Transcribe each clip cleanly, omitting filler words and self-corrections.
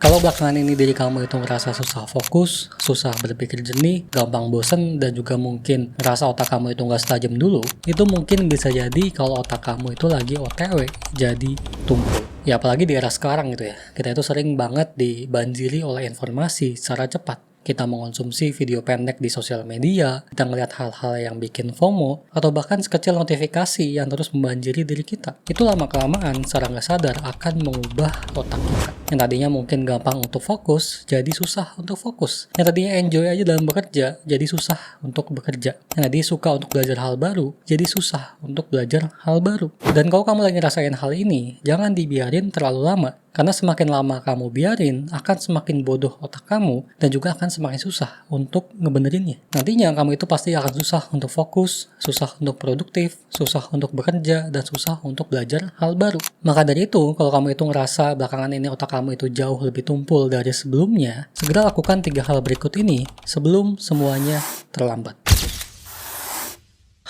Kalau belakangan ini diri kamu itu ngerasa susah fokus, susah berpikir jernih, gampang bosen, dan juga mungkin ngerasa otak kamu itu nggak setajam dulu, itu mungkin bisa jadi kalau otak kamu itu lagi OTW, jadi tumpul. Ya apalagi di era sekarang gitu ya, kita itu sering banget dibanjiri oleh informasi secara cepat. Kita mengonsumsi video pendek di sosial media, kita ngeliat hal-hal yang bikin FOMO, atau bahkan sekecil notifikasi yang terus membanjiri diri kita. Itu lama-kelamaan secara nggak sadar akan mengubah otak kita. Yang tadinya mungkin gampang untuk fokus, jadi susah untuk fokus. Yang tadinya enjoy aja dalam bekerja, jadi susah untuk bekerja. Yang tadinya suka untuk belajar hal baru, jadi susah untuk belajar hal baru. Dan kalau kamu lagi rasain hal ini, jangan dibiarin terlalu lama. Karena semakin lama kamu biarin, akan semakin bodoh otak kamu, dan juga akan semakin susah untuk ngebenerinnya. Nantinya kamu itu pasti akan susah untuk fokus, susah untuk produktif, susah untuk bekerja, dan susah untuk belajar hal baru. Maka dari itu, kalau kamu itu ngerasa belakangan ini otak kamu itu jauh lebih tumpul dari sebelumnya, segera lakukan 3 hal berikut ini sebelum semuanya terlambat.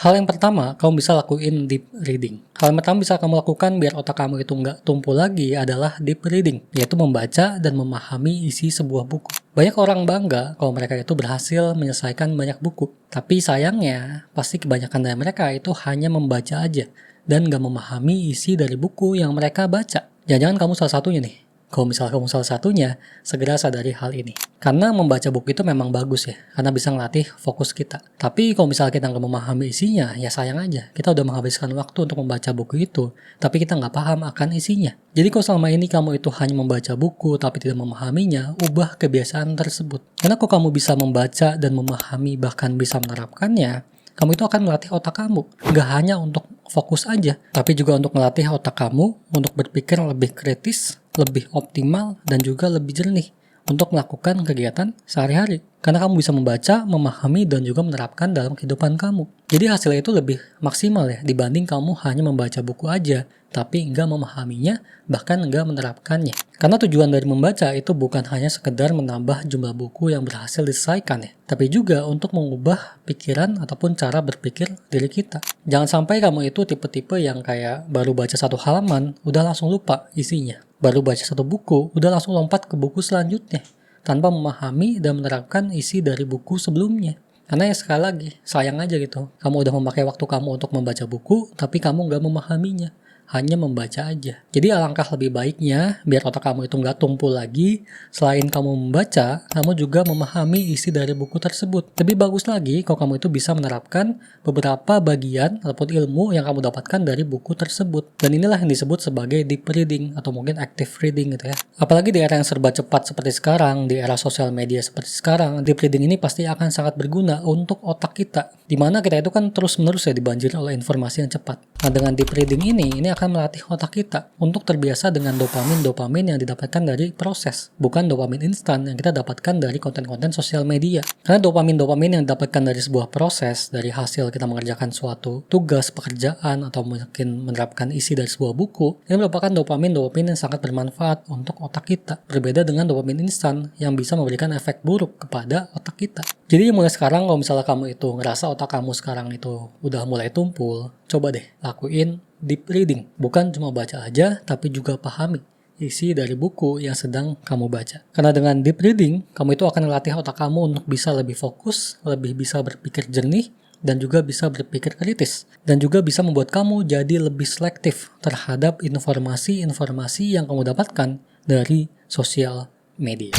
Hal yang pertama, kamu bisa lakuin deep reading. Hal yang pertama bisa kamu lakukan biar otak kamu itu nggak tumpul lagi adalah deep reading, yaitu membaca dan memahami isi sebuah buku. Banyak orang bangga kalau mereka itu berhasil menyelesaikan banyak buku. Tapi sayangnya, pasti kebanyakan dari mereka itu hanya membaca aja dan nggak memahami isi dari buku yang mereka baca. Jangan-jangan kamu salah satunya nih. Kalau misalnya kamu salah satunya, segera sadari hal ini. Karena membaca buku itu memang bagus ya, karena bisa ngelatih fokus kita. Tapi kalau misalnya kita nggak memahami isinya, ya sayang aja. Kita udah menghabiskan waktu untuk membaca buku itu, tapi kita nggak paham akan isinya. Jadi kalau selama ini kamu itu hanya membaca buku, tapi tidak memahaminya, ubah kebiasaan tersebut. Karena kalau kamu bisa membaca dan memahami, bahkan bisa menerapkannya, kamu itu akan melatih otak kamu. Nggak hanya untuk fokus aja, tapi juga untuk melatih otak kamu untuk berpikir lebih kritis, lebih optimal, dan juga lebih jernih untuk melakukan kegiatan sehari-hari. Karena kamu bisa membaca, memahami, dan juga menerapkan dalam kehidupan kamu. Jadi hasilnya itu lebih maksimal ya, dibanding kamu hanya membaca buku aja, tapi nggak memahaminya, bahkan nggak menerapkannya. Karena tujuan dari membaca itu bukan hanya sekedar menambah jumlah buku yang berhasil diselesaikan ya, tapi juga untuk mengubah pikiran ataupun cara berpikir diri kita. Jangan sampai kamu itu tipe-tipe yang kayak baru baca 1 halaman, udah langsung lupa isinya. Baru baca 1 buku, udah langsung lompat ke buku selanjutnya, tanpa memahami dan menerapkan isi dari buku sebelumnya. Karena ya sekali lagi, sayang aja gitu. Kamu udah memakai waktu kamu untuk membaca buku, tapi kamu nggak memahaminya. Hanya membaca aja. Jadi alangkah lebih baiknya, biar otak kamu itu nggak tumpul lagi, selain kamu membaca, kamu juga memahami isi dari buku tersebut. Lebih bagus lagi kalau kamu itu bisa menerapkan beberapa bagian ataupun ilmu yang kamu dapatkan dari buku tersebut. Dan inilah yang disebut sebagai deep reading atau mungkin active reading gitu ya. Apalagi di era yang serba cepat seperti sekarang, di era sosial media seperti sekarang, deep reading ini pasti akan sangat berguna untuk otak kita. Dimana kita itu kan terus-menerus ya dibanjiri oleh informasi yang cepat. Nah dengan deep reading ini akan melatih otak kita untuk terbiasa dengan dopamin yang didapatkan dari proses, bukan dopamin instan yang kita dapatkan dari konten-konten sosial media. Karena dopamin yang didapatkan dari sebuah proses, dari hasil kita mengerjakan suatu tugas, pekerjaan, atau mungkin menerapkan isi dari sebuah buku, ini merupakan dopamin yang sangat bermanfaat untuk otak kita. Berbeda dengan dopamin instan yang bisa memberikan efek buruk kepada otak kita. Jadi mulai sekarang kalau misalnya kamu itu ngerasa otak kamu sekarang itu udah mulai tumpul, coba deh lakuin deep reading. Bukan cuma baca aja, tapi juga pahami isi dari buku yang sedang kamu baca. Karena dengan deep reading, kamu itu akan melatih otak kamu untuk bisa lebih fokus, lebih bisa berpikir jernih, dan juga bisa berpikir kritis. Dan juga bisa membuat kamu jadi lebih selektif terhadap informasi-informasi yang kamu dapatkan dari sosial media.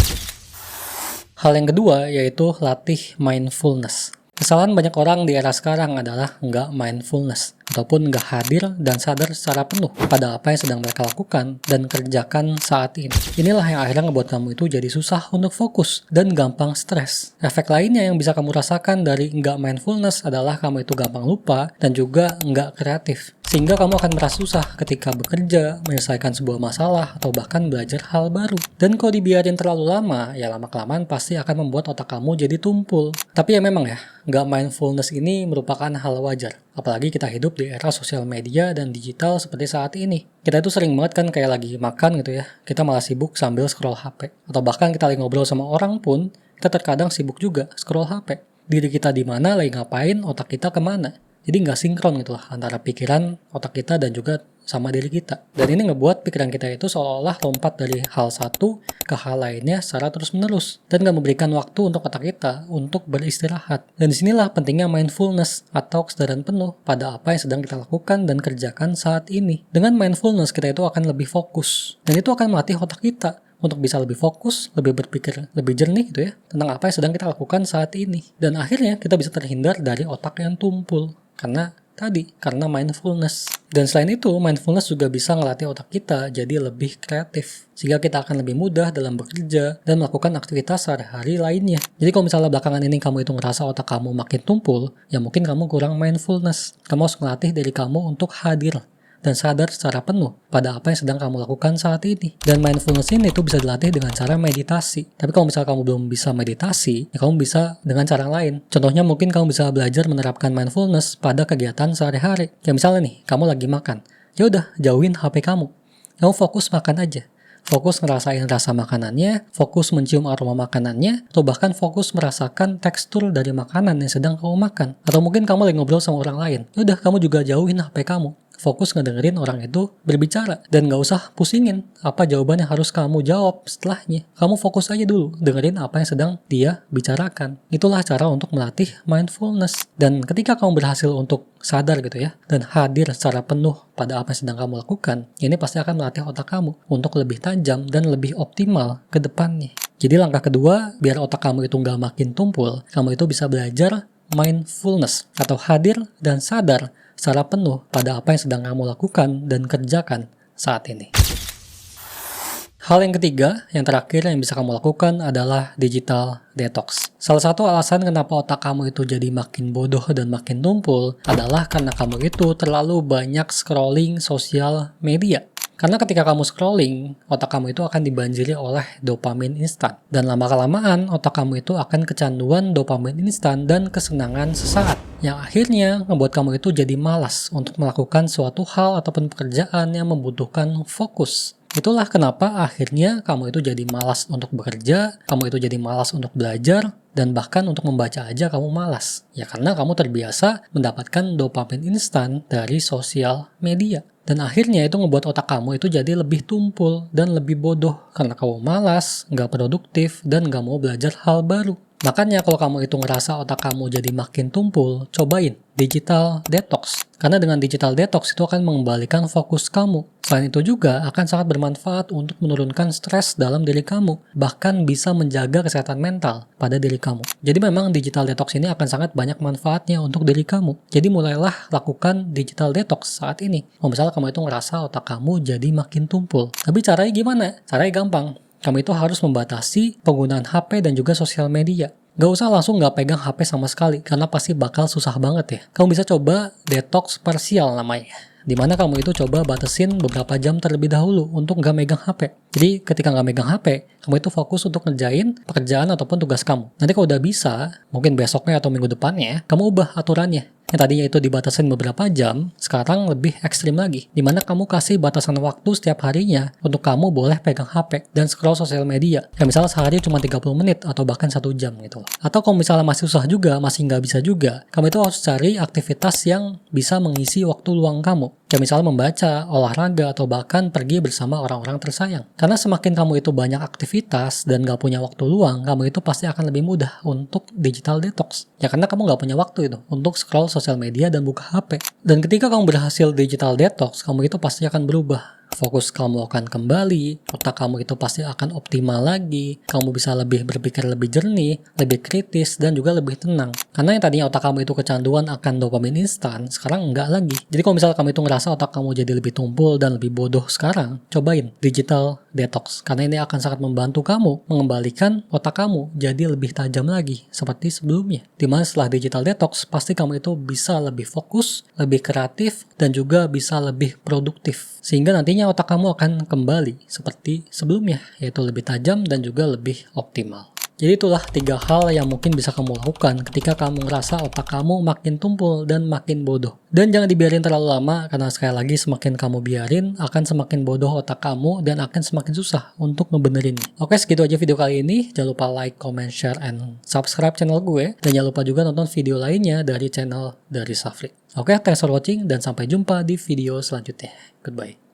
Hal yang kedua yaitu latih mindfulness. Kesalahan banyak orang di era sekarang adalah nggak mindfulness, ataupun nggak hadir dan sadar secara penuh pada apa yang sedang mereka lakukan dan kerjakan saat ini. Inilah yang akhirnya ngebuat kamu itu jadi susah untuk fokus dan gampang stres. Efek lainnya yang bisa kamu rasakan dari nggak mindfulness adalah kamu itu gampang lupa dan juga nggak kreatif. Sehingga kamu akan merasa susah ketika bekerja, menyelesaikan sebuah masalah, atau bahkan belajar hal baru. Dan kalau dibiarin terlalu lama, ya lama-kelamaan pasti akan membuat otak kamu jadi tumpul. Tapi ya memang ya, nggak mindfulness ini merupakan hal wajar. Apalagi kita hidup di era sosial media dan digital seperti saat ini. Kita itu sering banget kan kayak lagi makan gitu ya, kita malah sibuk sambil scroll HP. Atau bahkan kita lagi ngobrol sama orang pun, kita terkadang sibuk juga scroll HP. Diri kita di mana, lagi ngapain, otak kita kemana. Jadi nggak sinkron gitu lah antara pikiran, otak kita dan juga sama diri kita. Dan ini ngebuat pikiran kita itu seolah-olah lompat dari hal satu ke hal lainnya secara terus-menerus. Dan nggak memberikan waktu untuk otak kita untuk beristirahat. Dan disinilah pentingnya mindfulness atau kesadaran penuh pada apa yang sedang kita lakukan dan kerjakan saat ini. Dengan mindfulness kita itu akan lebih fokus. Dan itu akan melatih otak kita untuk bisa lebih fokus, lebih berpikir, lebih jernih gitu ya, tentang apa yang sedang kita lakukan saat ini. Dan akhirnya kita bisa terhindar dari otak yang tumpul. Karena mindfulness. Dan selain itu, mindfulness juga bisa ngelatih otak kita jadi lebih kreatif. Sehingga kita akan lebih mudah dalam bekerja dan melakukan aktivitas sehari-hari lainnya. Jadi kalau misalnya belakangan ini kamu itu ngerasa otak kamu makin tumpul, ya mungkin kamu kurang mindfulness. Kamu harus ngelatih diri kamu untuk hadir dan sadar secara penuh pada apa yang sedang kamu lakukan saat ini. Dan mindfulness ini tuh bisa dilatih dengan cara meditasi. Tapi kalau misalnya kamu belum bisa meditasi, ya kamu bisa dengan cara lain. Contohnya mungkin kamu bisa belajar menerapkan mindfulness pada kegiatan sehari-hari. Ya misalnya nih, kamu lagi makan. Ya udah, jauhin HP kamu. Kamu fokus makan aja. Fokus ngerasain rasa makanannya, fokus mencium aroma makanannya, atau bahkan fokus merasakan tekstur dari makanan yang sedang kamu makan. Atau mungkin kamu lagi ngobrol sama orang lain. Ya udah, kamu juga jauhin HP kamu. Fokus ngedengerin orang itu berbicara. Dan gak usah pusingin apa jawaban yang harus kamu jawab setelahnya. Kamu fokus aja dulu, dengerin apa yang sedang dia bicarakan. Itulah cara untuk melatih mindfulness. Dan ketika kamu berhasil untuk sadar gitu ya, dan hadir secara penuh pada apa yang sedang kamu lakukan, ini pasti akan melatih otak kamu untuk lebih tajam dan lebih optimal ke depannya. Jadi langkah kedua, biar otak kamu itu gak makin tumpul, kamu itu bisa belajar mindfulness atau hadir dan sadar secara penuh pada apa yang sedang kamu lakukan dan kerjakan saat ini. Hal yang ketiga, yang terakhir yang bisa kamu lakukan adalah digital detox. Salah satu alasan kenapa otak kamu itu jadi makin bodoh dan makin tumpul adalah karena kamu itu terlalu banyak scrolling sosial media. Karena ketika kamu scrolling, otak kamu itu akan dibanjiri oleh dopamin instan. Dan lama-kelamaan, otak kamu itu akan kecanduan dopamin instan dan kesenangan sesaat. Yang akhirnya membuat kamu itu jadi malas untuk melakukan suatu hal ataupun pekerjaan yang membutuhkan fokus. Itulah kenapa akhirnya kamu itu jadi malas untuk bekerja, kamu itu jadi malas untuk belajar, dan bahkan untuk membaca aja kamu malas. Ya karena kamu terbiasa mendapatkan dopamin instan dari sosial media. Dan akhirnya itu ngebuat otak kamu itu jadi lebih tumpul dan lebih bodoh. Karena kamu malas, nggak produktif, dan nggak mau belajar hal baru. Makanya kalau kamu itu ngerasa otak kamu jadi makin tumpul, cobain digital detox. Karena dengan digital detox itu akan mengembalikan fokus kamu. Selain itu juga akan sangat bermanfaat untuk menurunkan stres dalam diri kamu. Bahkan bisa menjaga kesehatan mental pada diri kamu. Jadi memang digital detox ini akan sangat banyak manfaatnya untuk diri kamu. Jadi mulailah lakukan digital detox saat ini. Misalnya kamu itu ngerasa otak kamu jadi makin tumpul. Tapi caranya gimana? Caranya gampang. Kamu itu harus membatasi penggunaan HP dan juga sosial media. Gak usah langsung gak pegang HP sama sekali, karena pasti bakal susah banget ya. Kamu bisa coba detox parsial namanya. Dimana kamu itu coba batasin beberapa jam terlebih dahulu untuk gak megang HP. Jadi ketika gak megang HP, kamu itu fokus untuk ngerjain pekerjaan ataupun tugas kamu. Nanti kalau udah bisa, mungkin besoknya atau minggu depannya, kamu ubah aturannya. Yang tadinya itu dibatasin beberapa jam, sekarang lebih ekstrim lagi. Dimana kamu kasih batasan waktu setiap harinya untuk kamu boleh pegang HP dan scroll sosial media. Ya misalnya sehari cuma 30 menit atau bahkan 1 jam gitu. Atau kalau misalnya masih susah juga, masih nggak bisa juga, kamu itu harus cari aktivitas yang bisa mengisi waktu luang kamu. Ya misalnya membaca, olahraga, atau bahkan pergi bersama orang-orang tersayang. Karena semakin kamu itu banyak aktivitas dan nggak punya waktu luang, kamu itu pasti akan lebih mudah untuk digital detox. Ya karena kamu nggak punya waktu itu untuk scroll sosial media dan buka HP. Dan ketika kamu berhasil digital detox, kamu itu pasti akan berubah. Fokus kamu akan kembali, otak kamu itu pasti akan optimal lagi, kamu bisa lebih berpikir lebih jernih, lebih kritis, dan juga lebih tenang. Karena yang tadinya otak kamu itu kecanduan akan dopamin instan, sekarang enggak lagi. Jadi kalau misalnya kamu itu ngerasa otak kamu jadi lebih tumpul dan lebih bodoh sekarang, cobain digital detox. Karena ini akan sangat membantu kamu mengembalikan otak kamu jadi lebih tajam lagi, seperti sebelumnya. Dimana setelah digital detox, pasti kamu itu bisa lebih fokus, lebih kreatif, dan juga bisa lebih produktif. Sehingga nantinya otak kamu akan kembali seperti sebelumnya, yaitu lebih tajam dan juga lebih optimal. Jadi itulah 3 hal yang mungkin bisa kamu lakukan ketika kamu ngerasa otak kamu makin tumpul dan makin bodoh. Dan jangan dibiarin terlalu lama, karena sekali lagi semakin kamu biarin, akan semakin bodoh otak kamu dan akan semakin susah untuk ngebenerinnya. Oke, segitu aja video kali ini. Jangan lupa like, comment, share, and subscribe channel gue. Dan jangan lupa juga nonton video lainnya dari channel dari Safrik. Oke, thanks for watching dan sampai jumpa di video selanjutnya. Goodbye.